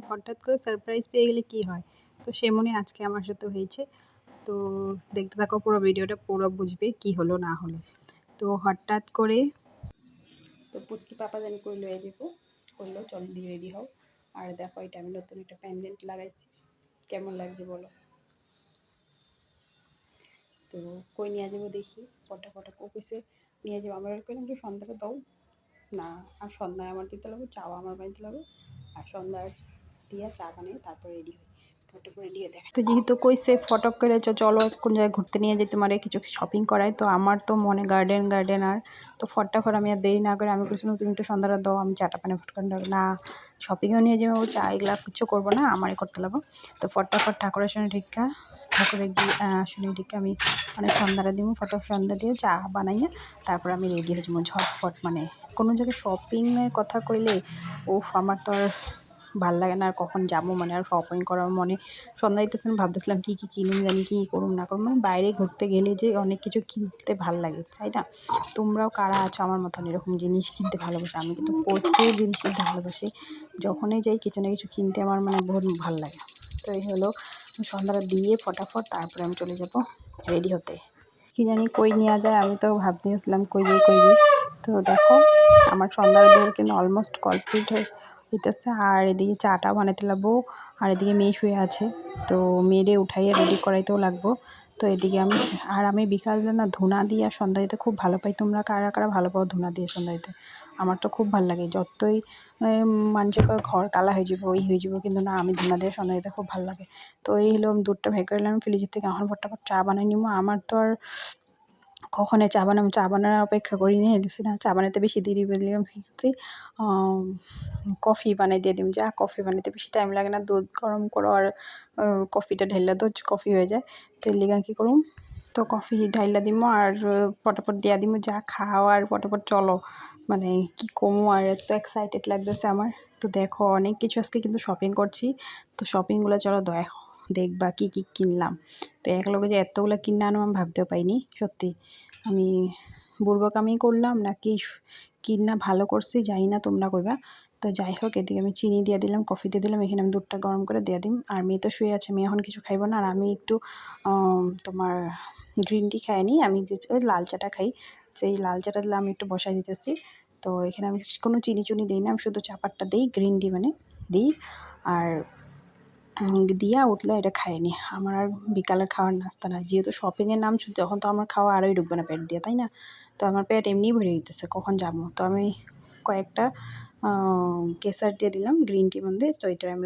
হঠাৎ করে সারপ্রাইজ পেয়ে গেলে কি হয়, তো সেমনই আজকে আমার সাথে হয়েছে। তো দেখতে থাকো পুরো ভিডিওটা, পুরো বুঝবে কি হলো না হলো। তো হঠাৎ করে তো পুচকি পাপা জানি কই লয়ে যাবো, করলো চল দিয়ে রেডি হও। আর দেখো এটা আমি নতুন একটা প্যান্ডেন্ট লাগাইছি, কেমন লাগছে বলো। তো কই নিয়ে যাবো দেখি, ফটা ফটা কইছে নিয়ে যাবো। আমার কইলাম কি সন্ধ্যাটা দাও না, আর সন্ধ্যায় আমার দিতে লাগবে, চাও আমার বাড়িতে লাগবে। আর সন্ধ্যার দিয়ে চা বানিয়ে তারপর রেডি হই, ফটো করে দিয়ে দেখা। তো যেহেতু কইছে ফটক করে চলো কোন জায়গায় ঘুরতে নিয়ে যেতে পারে, কিছু শপিং করায়, তো আমার তো মনে গার্ডেন আর তো ফটাফট আমি আর দেরি না করে আমি বলছিলাম তুমি একটু সন্ধ্যাটা দাও, আমি চাটা পানি ফটকান না শপিংও নিয়ে যাবো, চা এগুলা কিছু করবো না, আমারই করতে লাগবো। তো ফটাফট ঠাকুরের সঙ্গে ঢিকা ঠাকুরে গিয়ে আসলে ঢিকা আমি মানে সন্ধ্যাটা দিব, ফটাফট সন্ধ্যা দিয়ে চা বানাইয়া তারপর আমি রেডি হয়ে যাবো ঝটফট। মানে কোনো জায়গায় শপিংয়ের কথা কইলে আমার তো আর ভাল লাগে না, আর কখন যাবো মানে আর শপিং করার মনে সন্ধ্যা দিতেছিলাম, ভাবতেছিলাম কী কী কিনুম জানি, কী করুম না করুম, মানে বাইরে ঘুরতে গেলে যে অনেক কিছু কিনতে ভাল লাগে, তাই না? তোমরাও কারা আছো আমার মতন এরকম জিনিস কিনতে ভালোবাসে? আমি কিন্তু প্রচুর জিনিস কিনতে ভালোবাসি, যখনই যাই কিছু না কিছু কিনতে আমার মানে বহুত ভালো লাগে। তো এই হলো সন্ধ্যাটা দিয়ে ফটাফট তারপরে আমি চলে যাব রেডি হতে। কি জানি কই নেওয়া যায়, আমি তো ভাবতেছিলাম কই যাই। তো দেখো আমার সন্ধ্যার দৌড় কিন্তু অলমোস্ট কমপ্লিট হইতেছে, আর এদিকে চাটা বানাইতে লাগবো, আর এদিকে মেয়ে শুয়ে আছে, তো মেয়েরে উঠাইয়া রেডি করাইতেও লাগবো। তো এদিকে আমি বিকালবেলা না ধুনা দিয়ে সন্ধ্যা দিতে খুব ভালো পাই। তোমরা কারা কারা ভালো পাও ধুনা দিয়ে সন্ধ্যা দিতে? আমার তো খুব ভালো লাগে, যতই মানুষের ঘর কালা হয়ে যাবো ওই হয়ে যাবো, কিন্তু না আমি ধুনা দিয়ে সন্ধ্যা দিতে খুব ভালো লাগে। তো এই হলো দুধটা ভেঙে করলাম ফ্রিজের থেকে, এখন ফটাফট চা বানাই নিবো। আমার তো আর কখনো চা বানানোর অপেক্ষা করি নি, দেখছি না চা বানাইতে বেশি দেরি বললাম কি কফি বানাই দিয়ে দিম, যা কফি বানাইতে বেশি টাইম লাগে না, দুধ গরম করো আর কফিটা ঢাইলা তো কফি হয়ে যায়। তো এর লিগা কী করুম, তো কফি ঢাইলা দিমো আর পটাপট দিয়া দিমো, যা খাও আর পটাপট চলো। মানে কি কমু আর, এত এক্সাইটেড লাগতেছে আমার। তো দেখো অনেক কিছু আজকে কিন্তু শপিং করছি, তো শপিংগুলো চলো দেখবা কি কি কিনলাম। তো এক লগে যে এতগুলো কিনে আনো আমি ভাবতেও পাইনি, সত্যি আমি বুড়বোকামি করলাম নাকি কিনা ভালো করছি জানি না, তোমরা কইবা। তো যাই হোক এদিকে আমি চিনি দিয়ে দিলাম, কফি দিয়ে দিলাম, এখানে আমি দুধটা গরম করে দিয়ে দিম। আর মেয়ে তো শুয়ে আছে, মেয়ে এখন কিছু খাইব না, আর আমি একটু তোমার গ্রিন টি খাইনি, আমি ওই লাল চাটা খাই, সেই লাল চাটা দিলে আমি একটু বসাই দিতেছি। তো এখানে আমি কোনো চিনি দিই না, আমি শুধু চাপাতটা দিই, গ্রিন টি মানে দিই, আর দিয়া উঠলে এটা খাইনি। আমার আর বিকালের খাওয়ার নাস্তা না, যেহেতু শপিংয়ের নাম শুনছি তখন তো আমার খাওয়া আরোই ঢুকবে না পেট দিয়ে, তাই না? তো আমার পেট এমনিই ভরে দিতেছে, কখন যাবো। তো আমি কয়েকটা কেসার দিয়ে দিলাম গ্রিন টি মধ্যে, তো এটা আমি